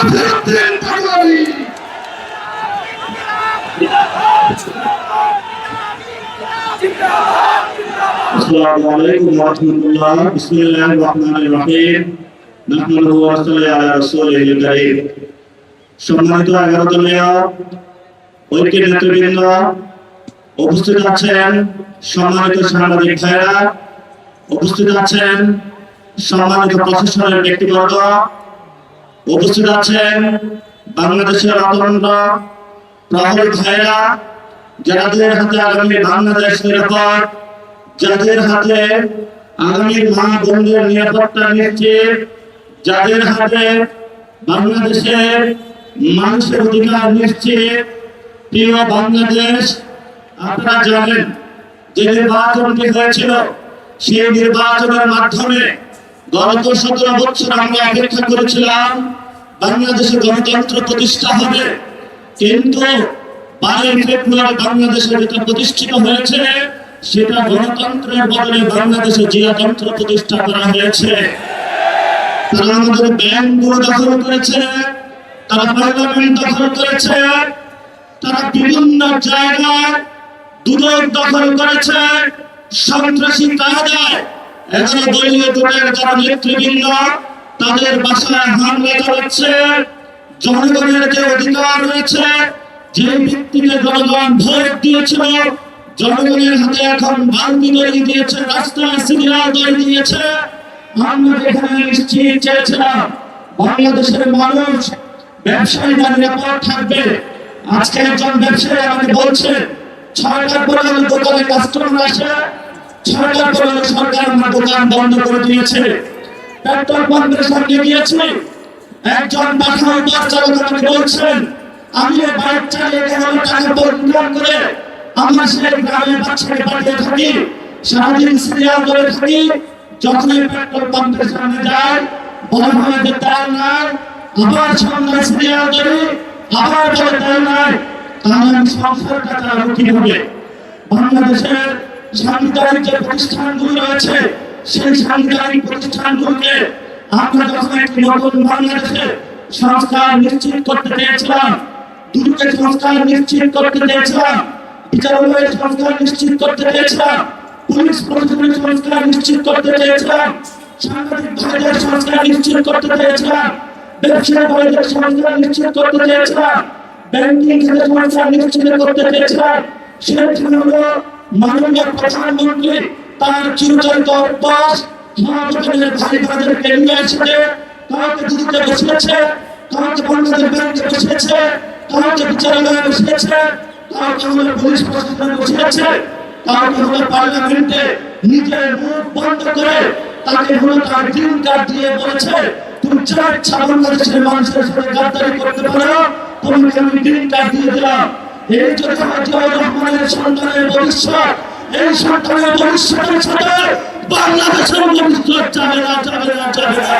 মহিউদ্দিন ভাগোয়ারি। আসসালামু আলাইকুম ওয়া রাহমাতুল্লাহ। বিসমিল্লাহির রহমানির রহিম। নাহমাদুহু ওয়া নুসাল্লি আলা রাসূলিল কারীম। সম্মানিত 11 দলীয় ঐক্যের নেতৃবৃন্দ, উপস্থিত আছেন সম্মানিত সাংবাদিক ভাইরা, উপস্থিত আছেন সম্মানিত প্রশাসনের ব্যক্তিবর্গ, উপস্থিত আছেন বাংলাদেশের অতন্ত্র প্রহরী ভাইরা, যাদের হাতে আগামী বাংলাদেশ নিরাপদ, যাদের হাতে আগামী মা বোনদের নিরাপত্তা নিশ্চিত, যাদের হাতে বাংলাদেশের মানুষের অধিকার নিশ্চিত। প্রিয় বাংলাদেশ, আপনারা জানেন যে নির্বাচনটি হয়েছিল, সেই নির্বাচনের মাধ্যমে গত 17 বছর আমরা অপেক্ষা করেছিলাম বাংলাদেশে গণতন্ত্র প্রতিষ্ঠা হবে, কিন্তু 12 ফেব্রুয়ারি বাংলাদেশে যেটা প্রতিষ্ঠিত হয়েছে সেটা গণতন্ত্রের বদলে বাংলাদেশে জিয়াতন্ত্র প্রতিষ্ঠা করা হয়েছে। তারা আমাদের ব্যাংকগুলো দখল করেছে, তারা পার্লামেন্ট দখল করেছে, তারা বিভিন্ন জায়গায় দুদক দখল করেছে, সন্ত্রাসী কায়দায় 11 দলীয় জোটের যারা নেতৃবৃন্দ তাদের বাসায় হামলা চালাচ্ছে। জনগণের যে অধিকার রয়েছে, যে ব্যক্তিকে জনগণ ভোট দিয়েছিল, জনগণের হাতে এখন বালতি তৈরি দিয়েছে, রাস্তায় সিগন্যাল তৈরি দিয়েছে। আমরা এখানে নিশ্চিত চেয়েছিলাম বাংলাদেশের মানুষ ব্যবসায়ীরা নিরাপদ থাকবে। আজকে একজন ব্যবসায়ী আমাকে বলছে 6টার পরে দোকানে কাস্টমার আসে, 6টার পরে সরকার আমার দোকান বন্ধ করে দিয়েছে। পেট্রোল পাম্পের সামনে গিয়েছি, একজন পাঠানো বাস চালক আমাকে বলছেন আমি বাইক চালিয়ে টাকা পরিমাণ করে আমরা সেই গ্রামের বাচ্চাকে পাঠিয়ে থাকি, সারাদিন সিরিয়াল ধরে থাকি, যখনই পেট্রোল পাম্পের সামনে যায় বলা হয় যে তার নাই, আবার সামনে সিরিয়াল ধরে আবার বলে তার নাই। তাহলে সংসারটা চালানো কি হবে? বাংলাদেশের সাংবিধানিক যে প্রতিষ্ঠানগুলো রয়েছে সেই সাংবিধানিক প্রতিষ্ঠানগুলোকে আমরা যখন একটি নতুন বাংলাদেশে সংস্কার নিশ্চিত করতে চেয়েছিলাম, দুদকের সংস্কার নিশ্চিত করতে চেয়েছিলাম, বিচারালয়ের সংস্কার নিশ্চিত করতে চেয়েছিলাম, পুলিশ প্রশাসনের সংস্কার নিশ্চিত করতে চেয়েছিলাম, সাংবাদিক ভাইদের সংস্কার নিশ্চিত করতে চেয়েছিলাম, ব্যবসায়ী ভাইদের সংস্কার নিশ্চিত করতে চেয়েছিলাম, ব্যাংকিং খাতের সংস্কার নিশ্চিত করতে চেয়েছিলাম, সেখানে হলো মাননীয় প্রধানমন্ত্রী তার চিরচরিত অভ্যাস মহাজনের ভাই ভাইদেরকে নিয়ে এসেছে, কাউকে দিদিতে বসিয়েছে, কাউকে বাংলাদেশ ব্যাংকে বসিয়েছে, কাউকে বিচারালয়ে বসিয়েছে, কাউকে হলো পুলিশ প্রশাসনে বসিয়েছে, কাউকে হলো পার্লামেন্টে নিজের মুখ বন্ধ করে তাকে হলো তার গ্রিন কার্ড দিয়ে বলেছে তুমি যা ইচ্ছা বাংলাদেশের মানুষের সাথে গাদ্দারি করতে পারো, তোমাকে আমি গ্রিন কার্ড দিয়ে দিলাম। এই যে জিয়াউর রহমানের সন্তানের ভবিষ্যৎ, এই সন্তানের ভবিষ্যতের সাথে বাংলাদেশের ভবিষ্যৎ যাবে না, যাবে না, যাবে না।